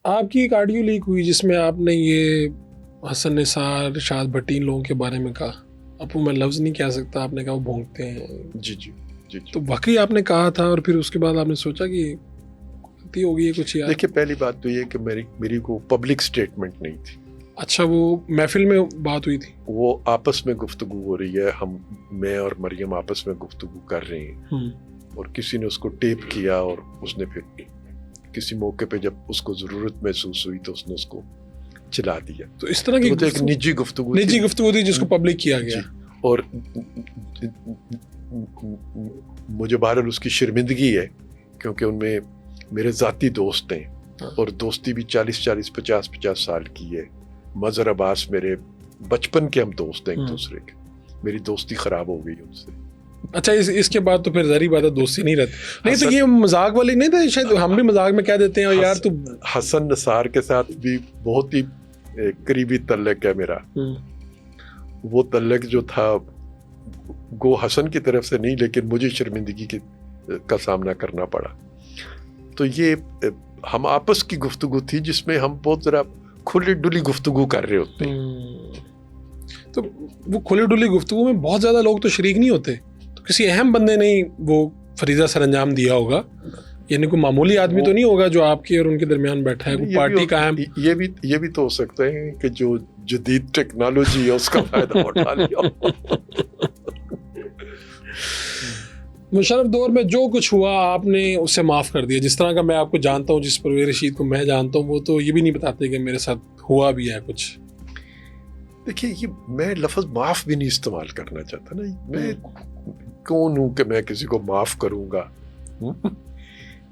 آپ کی ایک آڈیو لیک ہوئی جس میں آپ نے یہ حسن نثار، ارشاد بھٹی، ان لوگوں کے بارے میں کہا. اب وہ میں لفظ نہیں کہہ سکتا، آپ نے کہا وہ بھونکتے ہیں. جی. تو واقعی آپ نے کہا تھا اور پھر اس کے بعد آپ نے سوچا کہ غلطی ہو گئی ہے کچھ یار؟ دیکھیے پہلی بات تو یہ کہ میری کو پبلک سٹیٹمنٹ نہیں تھی. اچھا، وہ محفل میں بات ہوئی تھی؟ وہ آپس میں گفتگو ہو رہی ہے، میں اور مریم آپس میں گفتگو کر رہے ہیں اور کسی نے اس کو ٹیپ کیا اور اس نے پھر کسی موقع پہ جب اس کو ضرورت محسوس ہوئی تو اس نے اس کو چلا دیا. تو اس طرح کی ایک نجی گفتگو تھی جس کو پبلک کیا گیا. اور مجھے بہرحال اس کی شرمندگی ہے کیونکہ ان میں میرے ذاتی دوست ہیں اور دوستی بھی 50 سال کی ہے. مظہر عباس میرے بچپن کے ہم دوست ہیں ایک دوسرے کے. میری دوستی خراب ہو گئی ان سے. اچھا، اس کے بعد تو پھر ظاہری بات ہے دوستی نہیں رہتی. نہیں تو یہ مذاق والی نہیں تھا، شاید ہم بھی مذاق میں کہہ دیتے ہیں یار تو. حسن نثار کے ساتھ بھی بہت ہی قریبی تعلق ہے میرا. وہ تعلق جو تھا گو حسن کی طرف سے نہیں لیکن مجھے شرمندگی کا سامنا کرنا پڑا. تو یہ ہم آپس کی گفتگو تھی جس میں ہم بہت ذرا کھلی ڈلی گفتگو کر رہے ہوتے ہیں. تو وہ کھلی ڈلی گفتگو میں بہت زیادہ لوگ تو شریک نہیں ہوتے، تو کسی اہم بندے نے وہ فریضہ سر انجام دیا ہوگا، یعنی کوئی معمولی آدمی تو نہیں ہوگا جو آپ کے اور ان کے درمیان بیٹھا ہے، کوئی پارٹی کا اہم. یہ بھی تو ہو سکتا ہے کہ جو جدید ٹیکنالوجی ہے اس کا فائدہ اٹھا لیا. مشرف دور میں جو کچھ ہوا آپ نے اسے معاف کر دیا. جس طرح کا میں آپ کو جانتا ہوں، جس پرویز رشید کو میں جانتا ہوں، وہ تو یہ بھی نہیں بتاتے کہ میرے ساتھ ہوا بھی ہے کچھ. دیکھیے یہ میں لفظ معاف بھی نہیں استعمال کرنا چاہتا نا. میں کون ہوں کہ میں کسی کو معاف کروں گا؟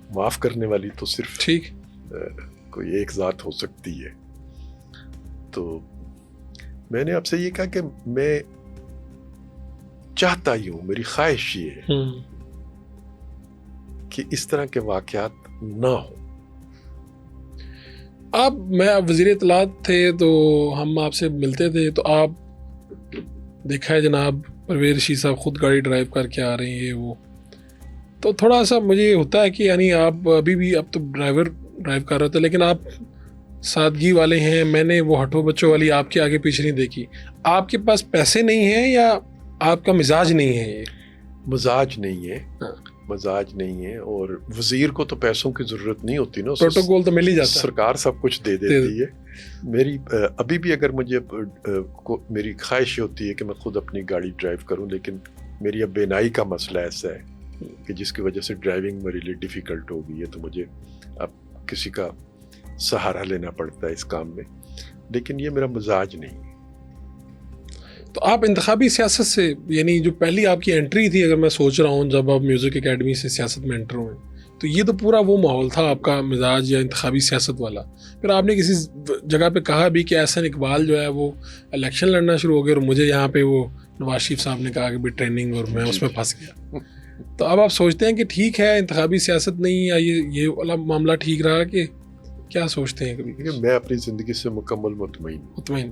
معاف کرنے والی تو صرف ٹھیک کوئی ایک ذات ہو سکتی ہے. تو میں نے آپ سے یہ کہا کہ میں چاہتا ہی ہوں، میری خواہش یہ ہے کہ اس طرح کے واقعات نہ ہوں. میں وزیر اطلاعات تھے تو ہم آپ سے ملتے تھے، تو آپ دیکھا ہے جناب پرویز رشید صاحب خود گاڑی ڈرائیو کر کے آ رہے ہیں، وہ تو تھوڑا سا مجھے ہوتا ہے کہ یعنی آپ ابھی بھی اب تو ڈرائیو کر رہے تھے لیکن آپ سادگی والے ہیں. میں نے وہ ہٹو بچوں والی آپ کے آگے پیچھے نہیں دیکھی. آپ کے پاس پیسے نہیں ہیں یا آپ کا مزاج نہیں ہے؟ مزاج نہیں ہے، مزاج نہیں ہے. اور وزیر کو تو پیسوں کی ضرورت نہیں ہوتی نا، پروٹوکول تو مل ہی جاتا ہے، سرکار سب کچھ دے دیتی ہے. میری ابھی بھی اگر مجھے میری خواہش ہوتی ہے کہ میں خود اپنی گاڑی ڈرائیو کروں، لیکن میری اب بینائی کا مسئلہ ایسا ہے کہ جس کی وجہ سے ڈرائیونگ میرے لیے ڈیفیکلٹ ہو گئی ہے. تو مجھے اب کسی کا سہارا لینا پڑتا ہے اس کام میں، لیکن یہ میرا مزاج نہیں ہے. تو آپ انتخابی سیاست سے، یعنی جو پہلی آپ کی انٹری تھی، اگر میں سوچ رہا ہوں جب آپ میوزک اکیڈمی سے سیاست میں انٹر ہوئے، تو یہ تو پورا وہ ماحول تھا آپ کا مزاج یا انتخابی سیاست والا. پھر آپ نے کسی جگہ پہ کہا بھی کہ احسن اقبال جو ہے وہ الیکشن لڑنا شروع ہو گیا اور مجھے یہاں پہ وہ نواز شریف صاحب نے کہا کہ بھی ٹریننگ، اور میں اس میں پھنس گیا. تو اب آپ سوچتے ہیں کہ ٹھیک ہے انتخابی سیاست نہیں، یا یہ والا معاملہ ٹھیک رہا، کہ کیا سوچتے ہیں؟ کبھی میں اپنی زندگی سے مکمل مطمئن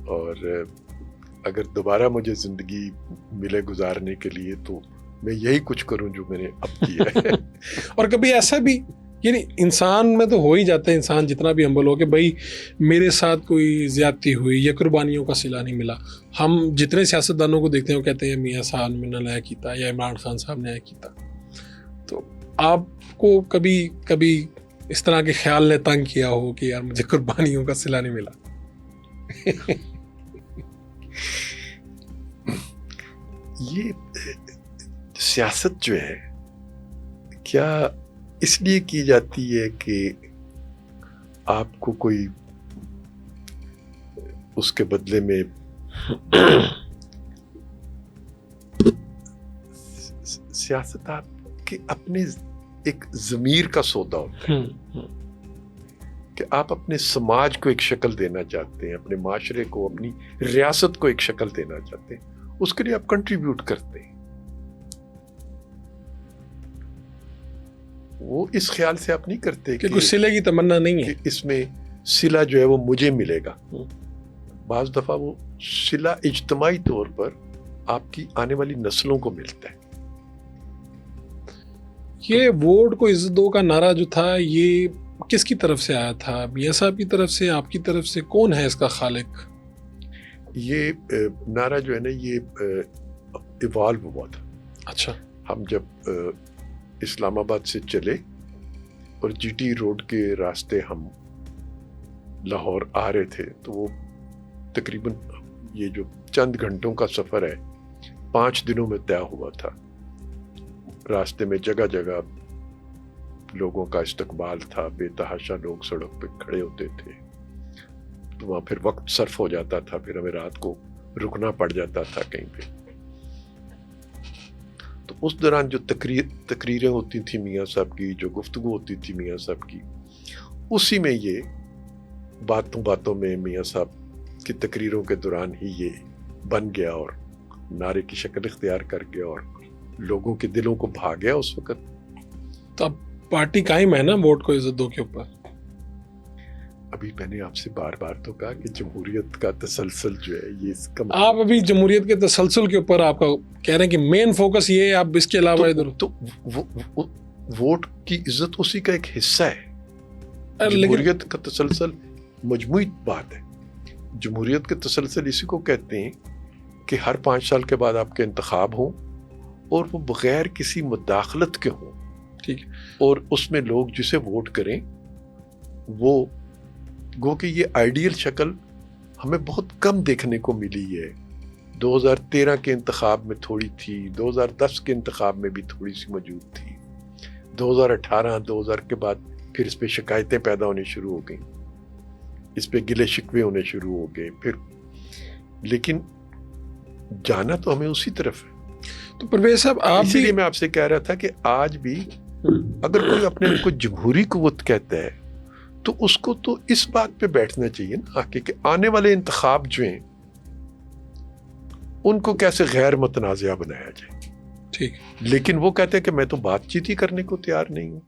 اور اگر دوبارہ مجھے زندگی ملے گزارنے کے لیے تو میں یہی کچھ کروں جو میں نے اب کیا ہے. اور کبھی ایسا بھی، یعنی انسان میں تو ہو ہی جاتا ہے، انسان جتنا بھی ہمبل ہو کہ بھائی میرے ساتھ کوئی زیادتی ہوئی یا قربانیوں کا صلہ نہیں ملا. ہم جتنے سیاستدانوں کو دیکھتے ہیں وہ کہتے ہیں میاں صاحب نے نہ کیتا یا عمران خان صاحب نے کیتا. تو آپ کو کبھی اس طرح کے خیال نے تنگ کیا ہو کہ یار مجھے قربانیوں کا صلہ نہیں ملا؟ یہ سیاست جو ہے کیا اس لیے کی جاتی ہے کہ آپ کو کوئی اس کے بدلے میں سیاست آپ کے اپنے ایک ضمیر کا سودا ہوتا ہے کہ آپ اپنے سماج کو ایک شکل دینا چاہتے ہیں، اپنے معاشرے کو، اپنی ریاست کو ایک شکل دینا چاہتے ہیں. اس کے لیے آپ کنٹریبیوٹ کرتے ہیں. وہ اس خیال سے آپ نہیں کرتے کہ کچھ صلے کی تمنا نہیں ہے کہ اس میں صلہ جو ہے وہ مجھے ملے گا. بعض دفعہ وہ صلہ اجتماعی طور پر آپ کی آنے والی نسلوں کو ملتا ہے. یہ ووٹ کو عزت دو کا نعرہ جو تھا، یہ کس کی طرف سے آیا تھا؟ میاں صاحب کی طرف سے، آپ کی طرف سے؟ کون ہے اس کا خالق؟ یہ نعرہ جو ہے نا یہ ایوالو ہوا تھا. اچھا. ہم جب اسلام آباد سے چلے اور جی ٹی روڈ کے راستے ہم لاہور آ رہے تھے تو وہ تقریباً یہ جو چند گھنٹوں کا سفر ہے 5 دنوں میں طے ہوا تھا. راستے میں جگہ جگہ لوگوں کا استقبال تھا، بے تحاشا لوگ سڑک پہ کھڑے ہوتے تھے، تو وہاں پھر وقت صرف ہو جاتا تھا، پھر ہمیں رات کو رکنا پڑ جاتا تھا کہیں پہ. تو اس دوران جو تقریریں ہوتی تھیں میاں صاحب کی، جو گفتگو ہوتی تھی میاں صاحب کی، اسی میں یہ باتوں باتوں میں میاں صاحب کی تقریروں کے دوران ہی یہ بن گیا اور نعرے کی شکل اختیار کر گیا اور لوگوں کے دلوں کو بھا گیا اس وقت. تو اب پارٹی قائم ہے نا ووٹ کو عزت دو کے اوپر؟ ابھی میں نے آپ سے بار بار تو کہا کہ جمہوریت کا تسلسل جو ہے یہ اس کا آپ ابھی جمہوریت کے تسلسل کے اوپر آپ کا کہہ رہے ہیں کہ مین فوکس یہ ہے، آپ اس کے علاوہ ادھر تو ووٹ کی عزت اسی کا ایک حصہ ہے. لیکن جمہوریت کا تسلسل مجموعی بات ہے. جمہوریت کے تسلسل اسی کو کہتے ہیں کہ ہر 5 سال کے بعد آپ کے انتخاب ہوں اور وہ بغیر کسی مداخلت کے ہوں. ٹھیک. اور اس میں لوگ جسے ووٹ کریں وہ گو کہ یہ آئیڈیل شکل ہمیں بہت کم دیکھنے کو ملی ہے. 2013 کے انتخاب میں تھوڑی تھی، 2010 کے انتخاب میں بھی تھوڑی سی موجود تھی، 2018 2000 کے بعد پھر اس پہ شکایتیں پیدا ہونی شروع ہو گئیں، اس پہ گلے شکوے ہونے شروع ہو گئے پھر. لیکن جانا تو ہمیں اسی طرف ہے. تو پرویز صاحب آپ اسی لیے میں آپ سے کہہ رہا تھا کہ آج بھی اگر کوئی اپنے آپ کو جمہوری قوت کہتا ہے تو اس کو تو اس بات پہ بیٹھنا چاہیے نا کہ آنے والے انتخاب جو ہیں ان کو کیسے غیر متنازعہ بنایا جائے. ٹھیک. لیکن وہ کہتے ہیں کہ میں تو بات چیت ہی کرنے کو تیار نہیں ہوں.